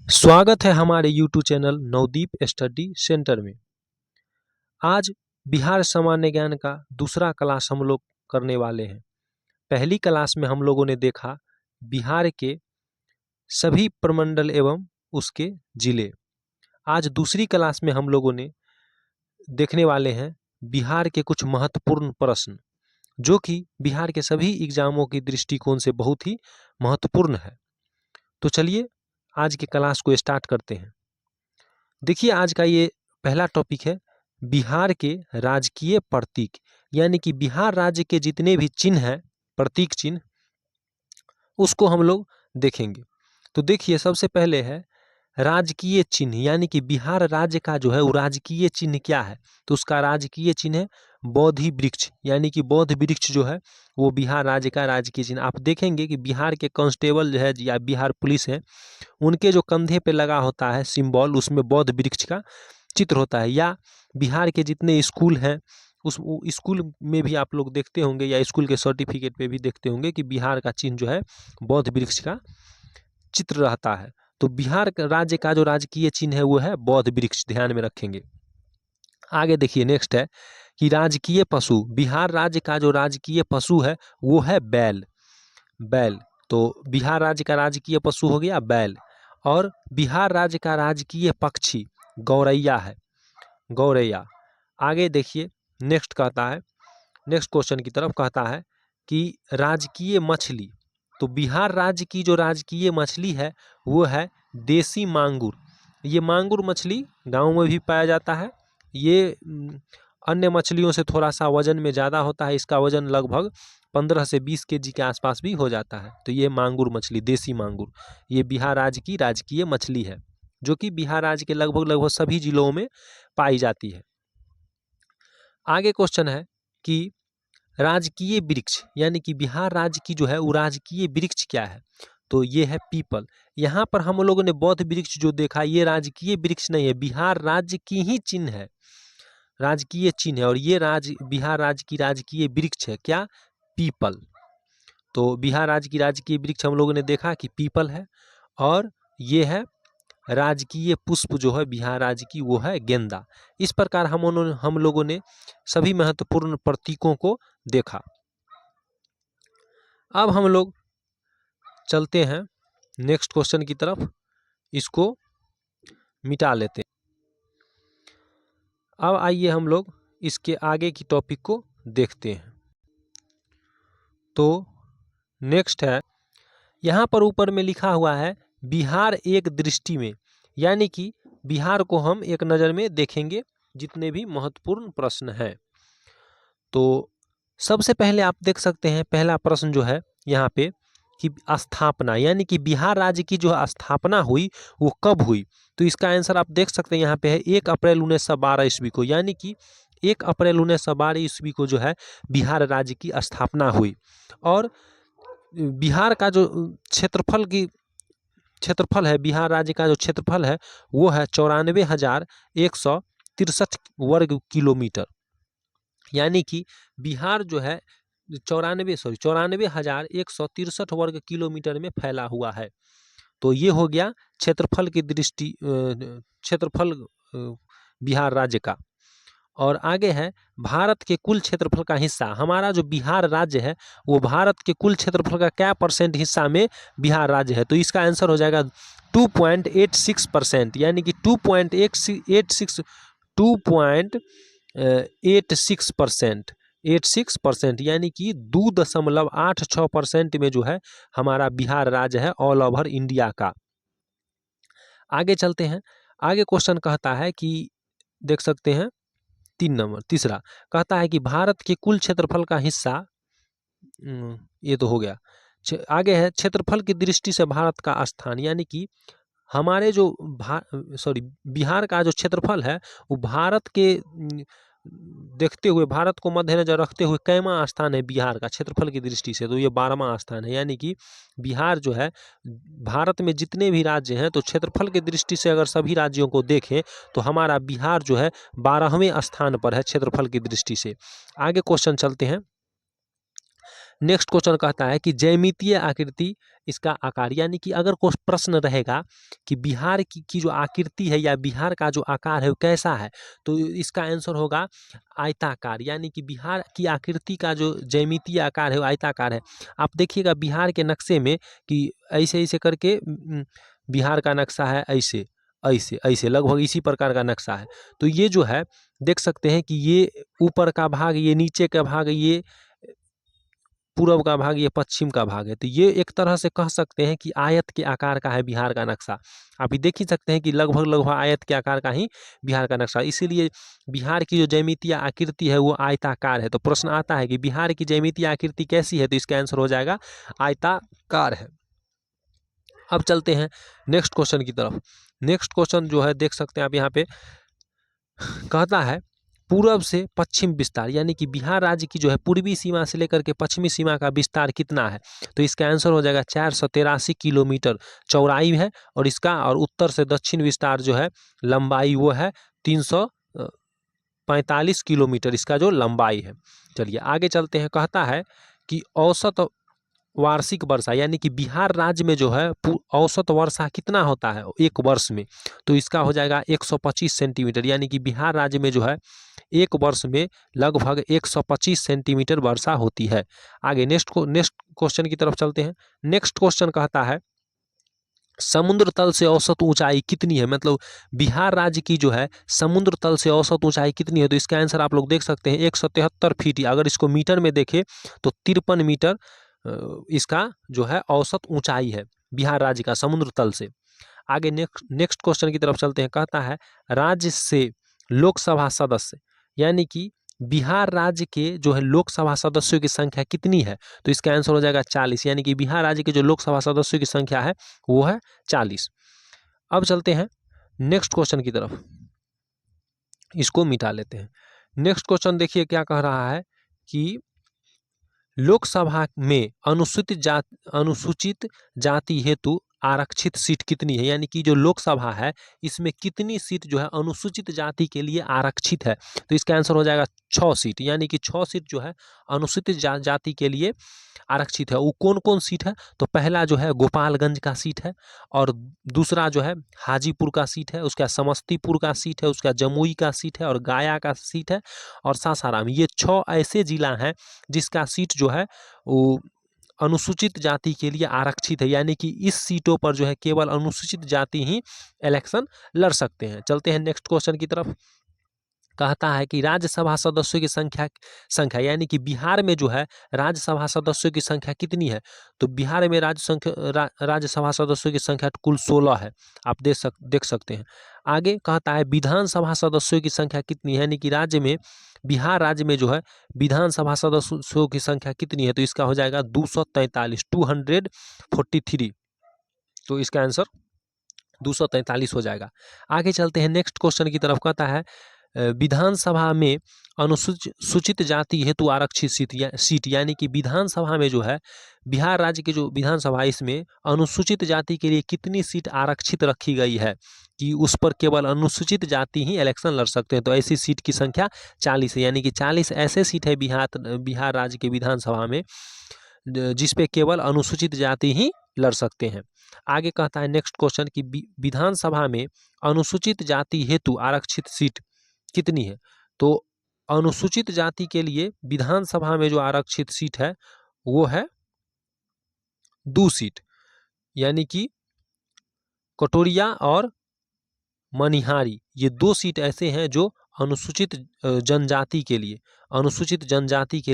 स्वागत है हमारे YouTube channel Navdeep study centre में। आज बिहार सामान्य ज्ञान का दूसरा क्लास हम लोग करने वाले हैं। पहली क्लास में हम लोगों ने देखा बिहार के सभी प्रमंडल एवं उसके जिले। आज दूसरी क्लास में हम लोगों ने देखने वाले हैं बिहार के कुछ महत्वपूर्ण प्रश्न, जो कि बिहार के सभी एग्जामों की दृष्टिकोण से बहुत ही महत्वपूर्ण है। तो चलिए आज की क्लास को स्टार्ट करते हैं। देखिए आज का ये पहला टॉपिक है बिहार के राजकीय प्रतीक, यानी कि बिहार राज्य के जितने भी चिन्ह हैं, प्रतीक चिन्ह, उसको हम लोग देखेंगे। तो देखिए सबसे पहले है राजकीय चिन्ह, यानी कि बिहार राज्य का जो है वो राजकीय चिन्ह क्या है। तो उसका राजकीय चिन्ह है बोधि वृक्ष, यानी कि बोध वृक्ष जो है वो बिहार राज्य का राजकीय चिन्ह। आप देखेंगे कि बिहार के कांस्टेबल जो है या बिहार पुलिस है, उनके जो कंधे पे लगा होता है सिंबल, उसमें बोध वृक्ष का चित्र होता है। या बिहार के जितने स्कूल हैं उस स्कूल में भी आप लोग देखते होंगे, या स्कूल के सर्टिफिकेट पे भी देखते होंगे कि बिहार का चिन्ह जो है बोध वृक्ष का चित्र रहता है। तो बिहार राज्य का जो राजकीय चिन्ह है वो है बोध वृक्ष, ध्यान में रखेंगे। आगे देखिए नेक्स्ट है कि राजकीय पशु, बिहार राज्य का जो राजकीय पशु है वो है बैल। बैल, तो बिहार राज्य का राजकीय पशु हो गया बैल। और बिहार राज्य का राजकीय पक्षी गौरैया है, गौरैया। आगे देखिए नेक्स्ट कहता है, नेक्स्ट क्वेश्चन की तरफ कहता है कि राजकीय मछली, तो बिहार राज्य की जो राजकीय मछली है वो है देसी मांगुर। ये मांगुर मछली गांव में भी पाया जाता है। ये अन्य मछलियों से थोड़ा सा वजन में ज़्यादा होता है, इसका वजन लगभग 15 से 20 केजी के आसपास भी हो जाता है। तो ये मांगुर मछली, देसी मांगुर, ये बिहार राज्य की राजकीय मछली है, जो कि बिहार राज्य के लगभग सभी जिलों में पाई जाती है। आगे क्वेश्चन है कि राजकीय वृक्ष, यानी कि बिहार राज्य की जो है वो राजकीय वृक्ष क्या है। तो ये है पीपल। यहाँ पर हम लोगों ने बौद्ध वृक्ष जो देखा, ये राजकीय वृक्ष नहीं है, बिहार राज्य की ही चिन्ह है, राजकीय चिन्ह है। और ये बिहार राज्य की राजकीय वृक्ष है क्या, पीपल। तो बिहार राज्य की राजकीय वृक्ष हम लोगों ने देखा कि पीपल है। और ये है राजकीय पुष्प जो है बिहार राज्य की, वो है गेंदा। इस प्रकार हम लोगों ने सभी महत्वपूर्ण प्रतीकों को देखा। अब हम लोग चलते हैं नेक्स्ट क्वेश्चन की तरफ, इसको मिटा लेते हैं। अब आइए हम लोग इसके आगे की टॉपिक को देखते हैं। तो नेक्स्ट है, यहाँ पर ऊपर में लिखा हुआ है बिहार एक दृष्टि में, यानी कि बिहार को हम एक नज़र में देखेंगे जितने भी महत्वपूर्ण प्रश्न हैं। तो सबसे पहले आप देख सकते हैं पहला प्रश्न जो है यहाँ पे कि स्थापना, यानी कि बिहार राज्य की जो स्थापना हुई वो कब हुई। तो इसका आंसर आप देख सकते हैं यहाँ पे है 1 अप्रैल 1912 ईस्वी को, यानी कि 1 अप्रैल 1912 ईस्वी को जो है बिहार राज्य की स्थापना हुई। और बिहार का जो क्षेत्रफल है, बिहार राज्य का जो क्षेत्रफल है वो है 94,163 वर्ग किलोमीटर, यानी कि बिहार जो है 94,163 वर्ग किलोमीटर में फैला हुआ है। तो ये हो गया क्षेत्रफल की दृष्टि, क्षेत्रफल बिहार राज्य का। और आगे है भारत के कुल क्षेत्रफल का हिस्सा, हमारा जो बिहार राज्य है वो भारत के कुल क्षेत्रफल का क्या % हिस्सा में बिहार राज्य है। तो इसका आंसर हो जाएगा 2.86%, यानी कि 2.86%, यानी कि 2.86% में जो है हमारा बिहार राज्य है ऑल ओवर इंडिया का। आगे चलते हैं। आगे क्वेश्चन कहता है कि देख सकते हैं 3 नंबर, तीसरा कहता है कि भारत के कुल क्षेत्रफल का हिस्सा, ये तो हो गया। आगे है क्षेत्रफल की दृष्टि से भारत का स्थान, यानी कि हमारे जो बिहार का जो क्षेत्रफल है वो भारत के देखते हुए, भारत को मद्देनजर रखते हुए कैमा स्थान है बिहार का क्षेत्रफल की दृष्टि से। तो ये 12वां स्थान है, यानी कि बिहार जो है भारत में जितने भी राज्य हैं तो क्षेत्रफल की दृष्टि से अगर सभी राज्यों को देखें तो हमारा बिहार जो है 12वें स्थान पर है क्षेत्रफल की दृष्टि से। आगे क्वेश्चन चलते हैं। नेक्स्ट क्वेश्चन कहता है कि ज्यामितीय आकृति इसका आकार, यानी कि अगर कोई प्रश्न रहेगा कि बिहार की जो आकृति है या बिहार का जो आकार है वो कैसा है, तो इसका आंसर होगा आयताकार, यानी कि बिहार की आकृति का जो ज्यामितीय आकार है वो आयताकार है। आप देखिएगा बिहार के नक्शे में कि ऐसे ऐसे करके बिहार का नक्शा है, ऐसे ऐसे ऐसे लगभग इसी प्रकार का नक्शा है। तो ये जो है देख सकते हैं कि ये ऊपर का भाग, ये नीचे का भाग, ये पूर्व का भाग, ये पश्चिम का भाग है। तो ये एक तरह से कह सकते हैं कि आयत के आकार का है बिहार का नक्शा। आप ही देख ही सकते हैं कि लगभग लगभग आयत के आकार का ही बिहार का नक्शा, इसीलिए बिहार की जो ज्यामितीय आकृति है वो आयताकार है। तो प्रश्न आता है कि बिहार की ज्यामितीय आकृति कैसी है, तो इसका आंसर हो जाएगा आयताकार है। अब चलते हैं नेक्स्ट क्वेश्चन की तरफ। नेक्स्ट क्वेश्चन जो है देख सकते हैं आप यहाँ पे, कहता है पूर्व से पश्चिम विस्तार, यानी कि बिहार राज्य की जो है पूर्वी सीमा से लेकर के पश्चिमी सीमा का विस्तार कितना है, तो इसका आंसर हो जाएगा 483 किलोमीटर चौड़ाई है, और इसका और उत्तर से दक्षिण विस्तार जो है लंबाई वो है 345 किलोमीटर, इसका जो लंबाई है। चलिए आगे चलते हैं। कहता है कि औसत वार्षिक वर्षा, यानी कि बिहार राज्य में जो है औसत वर्षा कितना होता है एक वर्ष में, तो इसका हो जाएगा 125 सेंटीमीटर, यानी कि बिहार राज्य में जो है एक वर्ष में लगभग 125 सेंटीमीटर वर्षा होती है। आगे नेक्स्ट क्वेश्चन की तरफ चलते हैं। नेक्स्ट क्वेश्चन कहता है समुद्र तल से औसत ऊंचाई कितनी है, मतलब बिहार राज्य की जो है समुद्र तल से औसत ऊंचाई कितनी है, तो इसका आंसर आप लोग देख सकते हैं 173 फीट। अगर इसको मीटर में देखें तो 53 मीटर इसका जो है औसत ऊंचाई है बिहार राज्य का समुद्र तल से। आगे नेक्स्ट क्वेश्चन की तरफ चलते हैं। कहता है राज्य से लोकसभा सदस्य, यानी कि बिहार राज्य के जो है लोकसभा सदस्यों की संख्या कितनी है, तो इसका आंसर हो जाएगा 40, यानी कि बिहार राज्य के जो लोकसभा सदस्यों की संख्या है वो है 40। अब चलते हैं नेक्स्ट क्वेश्चन की तरफ, इसको मिटा लेते हैं। नेक्स्ट क्वेश्चन देखिए क्या कह रहा है कि लोकसभा में अनुसूचित जाति हेतु आरक्षित सीट कितनी है, यानी कि जो लोकसभा है इसमें कितनी सीट जो है अनुसूचित जाति के लिए आरक्षित है, तो इसका आंसर हो जाएगा 6 सीट, यानी कि 6 सीट जो है अनुसूचित जाति के लिए आरक्षित है। वो कौन कौन सीट है, तो पहला जो है गोपालगंज का सीट है, और दूसरा जो है हाजीपुर का सीट है, उसका समस्तीपुर का सीट है, उसका जमुई का सीट है, और गया का सीट है, और सासाराम। ये 6 ऐसे जिला हैं जिसका सीट जो है वो अनुसूचित जाति के लिए आरक्षित है, यानी कि इस सीटों पर जो है केवल अनुसूचित जाति ही इलेक्शन लड़ सकते हैं। चलते हैं नेक्स्ट क्वेश्चन की तरफ। कहता है कि राज्यसभा सदस्यों की संख्या यानी कि बिहार में जो है राज्यसभा सदस्यों की संख्या कितनी है, तो बिहार में राज्यसभा सदस्यों की संख्या कुल 16 है, आप देख सकते हैं। आगे कहता है विधानसभा सदस्यों की संख्या कितनी है, यानी कि राज्य में बिहार राज्य में जो है विधानसभा सदस्यों की संख्या कितनी है, तो इसका हो जाएगा 243 243, तो इसका आंसर 243 हो जाएगा। आगे चलते हैं नेक्स्ट क्वेश्चन की तरफ। कहता है विधानसभा में अनुसूचित जाति हेतु आरक्षित सीट यानी कि विधानसभा में जो है बिहार राज्य की जो विधानसभा है इसमें अनुसूचित जाति के लिए कितनी सीट आरक्षित रखी गई है कि उस पर केवल अनुसूचित जाति ही इलेक्शन लड़ सकते हैं, तो ऐसी सीट की संख्या 40 है, यानी कि 40 ऐसे सीट है बिहार राज्य के विधानसभा में जिस पे केवल अनुसूचित जाति ही लड़ सकते हैं। आगे कहता है नेक्स्ट क्वेश्चन कि विधानसभा में अनुसूचित जाति हेतु आरक्षित सीट कितनी है, तो अनुसूचित जाति के लिए विधानसभा में जो आरक्षित सीट है वो है 2 सीट, यानी कि कटोरिया और मनिहारी, ये 2 सीट ऐसे हैं जो अनुसूचित जनजाति के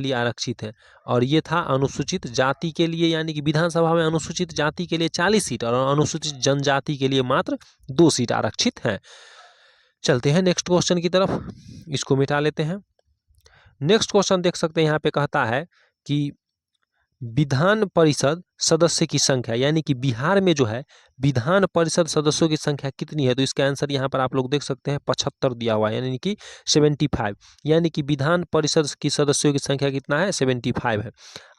लिए आरक्षित है। और ये था अनुसूचित जाति के लिए, यानी कि विधानसभा में अनुसूचित जाति के लिए 40 सीट और अनुसूचित जनजाति के लिए मात्र 2 सीट आरक्षित हैं। चलते हैं नेक्स्ट क्वेश्चन की तरफ, इसको मिटा लेते हैं। नेक्स्ट क्वेश्चन देख सकते हैं यहाँ पे कहता है कि विधान परिषद सदस्य की संख्या, यानी कि बिहार में जो है विधान परिषद सदस्यों की संख्या कितनी है, तो इसका आंसर यहाँ पर आप लोग देख सकते हैं 75 दिया हुआ है, यानी कि 75, यानी कि विधान परिषद की सदस्यों की संख्या कितना है 75 है।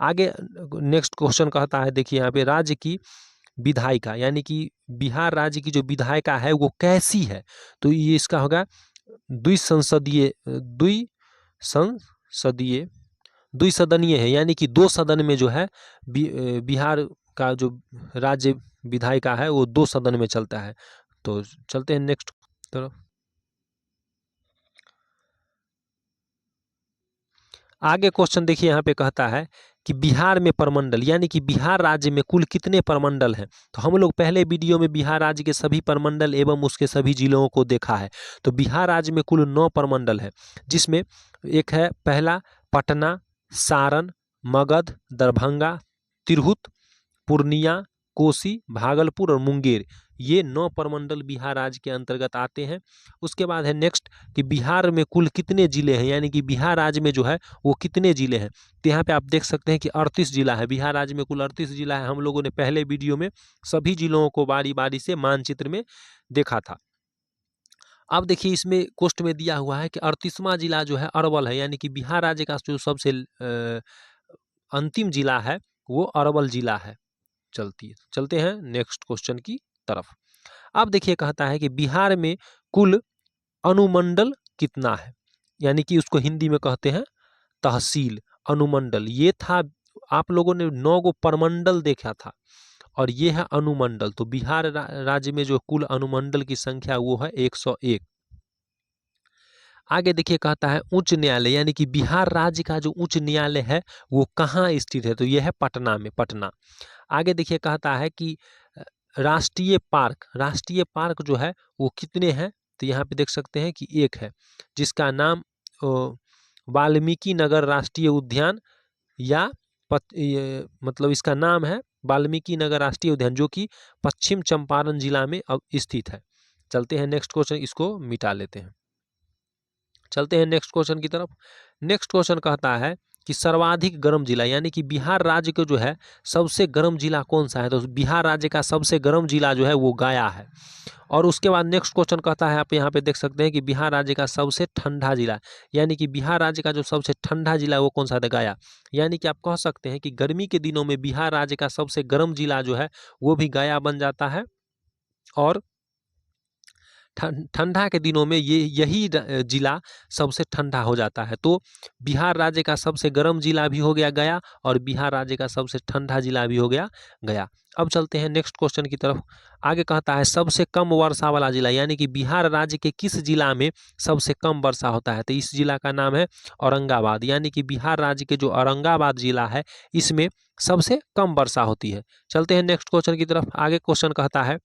आगे नेक्स्ट क्वेश्चन कहता है, देखिए यहाँ पे राज्य की विधायिका, यानी कि बिहार राज्य की जो विधायिका है वो कैसी है, तो ये इसका होगा द्विसदनीय है, यानी कि 2 सदन में जो है बिहार का जो राज्य विधायिका है वो 2 सदन में चलता है। तो चलते हैं नेक्स्ट तरफ। आगे क्वेश्चन देखिए, यहाँ पे कहता है कि बिहार में प्रमंडल, यानी कि बिहार राज्य में कुल कितने प्रमंडल हैं। तो हम लोग पहले वीडियो में बिहार राज्य के सभी प्रमंडल एवं उसके सभी जिलों को देखा है। तो बिहार राज्य में कुल 9 प्रमंडल है, जिसमें एक है पहला पटना, सारण, मगध, दरभंगा, तिरहुत, पूर्णिया, कोसी, भागलपुर और मुंगेर। ये 9 प्रमंडल बिहार राज्य के अंतर्गत आते हैं। उसके बाद है नेक्स्ट कि बिहार में कुल कितने जिले हैं, यानी कि बिहार राज्य में जो है वो कितने जिले हैं। तो यहाँ पे आप देख सकते हैं कि 38 जिला है। बिहार राज्य में कुल 38 जिला है। हम लोगों ने पहले वीडियो में सभी जिलों को बारी बारी से मानचित्र में देखा था। अब देखिए इसमें कोष्ट में दिया हुआ है कि 38वां जिला जो है अरवल है, यानी कि बिहार राज्य का जो सबसे अंतिम जिला है वो अरवल जिला है। चलते हैं नेक्स्ट क्वेश्चन की तरफ। अब देखिए कहता है कि बिहार में कुल अनुमंडल कितना है, यानी कि उसको हिंदी में कहते हैं तहसील। अनुमंडल ये था, आप लोगों ने 9 गो प्रमंडल देखा था और ये है अनुमंडल। तो बिहार राज्य में जो कुल अनुमंडल की संख्या वो है 101। आगे देखिए कहता है उच्च न्यायालय, यानी कि बिहार राज्य का जो उच्च न्यायालय है वो कहाँ स्थित है। तो यह है पटना में, पटना। आगे देखिए कहता है कि राष्ट्रीय पार्क जो है वो कितने हैं। तो यहाँ पे देख सकते हैं कि एक है, जिसका नाम वाल्मीकि नगर राष्ट्रीय उद्यान, या मतलब इसका नाम है वाल्मीकि नगर राष्ट्रीय उद्यान, जो कि पश्चिम चंपारण जिला में अब स्थित है। चलते हैं नेक्स्ट क्वेश्चन, इसको मिटा लेते हैं। चलते हैं नेक्स्ट क्वेश्चन की तरफ। नेक्स्ट क्वेश्चन कहता है कि सर्वाधिक गर्म जिला, यानी कि बिहार राज्य का जो है सबसे गर्म जिला कौन सा है। तो बिहार राज्य का सबसे गर्म जिला जो है वो गया है। और उसके बाद नेक्स्ट क्वेश्चन कहता है, आप यहाँ पे देख सकते हैं कि बिहार राज्य का सबसे ठंडा जिला, यानी कि बिहार राज्य का जो सबसे ठंडा जिला है वो कौन सा है, गया। यानी कि आप कह सकते हैं कि गर्मी के दिनों में बिहार राज्य का सबसे गर्म जिला जो है वो भी गया बन जाता है, और ठंडा के दिनों में यही जिला सबसे ठंडा हो जाता है। तो बिहार राज्य का सबसे गर्म जिला भी हो गया गया, और बिहार राज्य का सबसे ठंडा जिला भी हो गया गया। अब चलते हैं नेक्स्ट क्वेश्चन की तरफ। आगे कहता है सबसे कम वर्षा वाला जिला, यानी कि बिहार राज्य के किस जिला में सबसे कम वर्षा होता है। तो इस जिला का नाम है औरंगाबाद, यानी कि बिहार राज्य के जो औरंगाबाद जिला है इसमें सबसे कम वर्षा होती है। चलते हैं नेक्स्ट क्वेश्चन की तरफ। आगे क्वेश्चन कहता है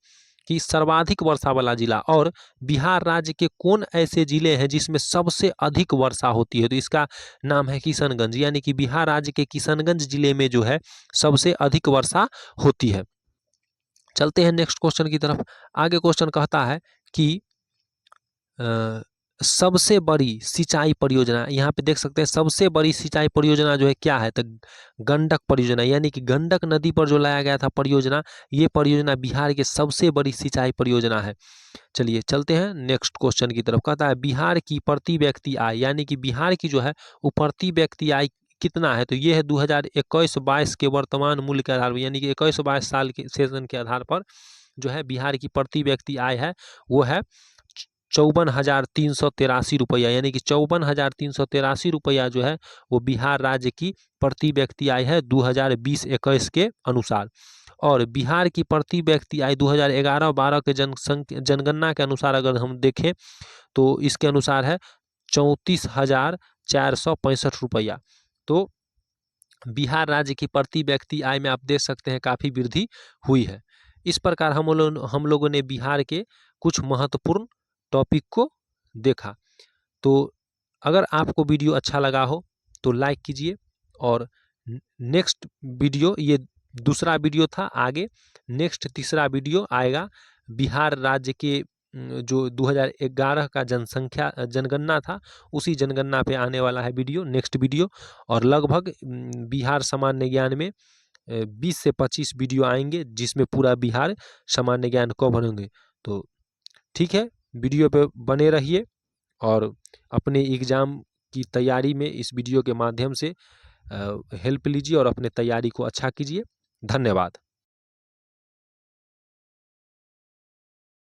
कि सर्वाधिक वर्षा वाला जिला, और बिहार राज्य के कौन ऐसे जिले हैं जिसमें सबसे अधिक वर्षा होती है। तो इसका नाम है किशनगंज, यानी कि बिहार राज्य के किशनगंज जिले में जो है सबसे अधिक वर्षा होती है। चलते हैं नेक्स्ट क्वेश्चन की तरफ। आगे क्वेश्चन कहता है कि सबसे बड़ी सिंचाई परियोजना, यहाँ पे देख सकते हैं सबसे बड़ी सिंचाई परियोजना जो है क्या है। तो गंडक परियोजना, यानी कि गंडक नदी पर जो लाया गया था परियोजना, ये परियोजना बिहार के सबसे बड़ी सिंचाई परियोजना है। चलिए चलते हैं नेक्स्ट क्वेश्चन की तरफ। कहता है बिहार की प्रति व्यक्ति आय, यानी कि बिहार की जो है वो प्रति व्यक्ति आय कितना है। तो ये है 2021-22 के वर्तमान मूल्य के आधार पर, यानी कि 21-22 साल के सेशन के आधार पर जो है बिहार की प्रति व्यक्ति आय है वो है 54,383 रुपया, यानी कि 54,383 रुपया जो है वो बिहार राज्य की प्रति व्यक्ति आय है 2020-21 के अनुसार। और बिहार की प्रति व्यक्ति आय 2011-12 के जनगणना के अनुसार अगर हम देखें तो इसके अनुसार है 34,465 रुपया। तो बिहार राज्य की प्रति व्यक्ति आय में आप देख सकते हैं काफ़ी वृद्धि हुई है। इस प्रकार हम लोगों ने बिहार के कुछ महत्वपूर्ण टॉपिक को देखा। तो अगर आपको वीडियो अच्छा लगा हो तो लाइक कीजिए, और नेक्स्ट वीडियो, ये दूसरा वीडियो था, आगे नेक्स्ट तीसरा वीडियो आएगा बिहार राज्य के जो 2011 का जनगणना था उसी जनगणना पे आने वाला है वीडियो, नेक्स्ट वीडियो। और लगभग बिहार सामान्य ज्ञान में 20 से 25 वीडियो आएंगे जिसमें पूरा बिहार सामान्य ज्ञान कवर होंगे। तो ठीक है, वीडियो पे बने रहिए और अपने एग्ज़ाम की तैयारी में इस वीडियो के माध्यम से हेल्प लीजिए और अपने तैयारी को अच्छा कीजिए। धन्यवाद।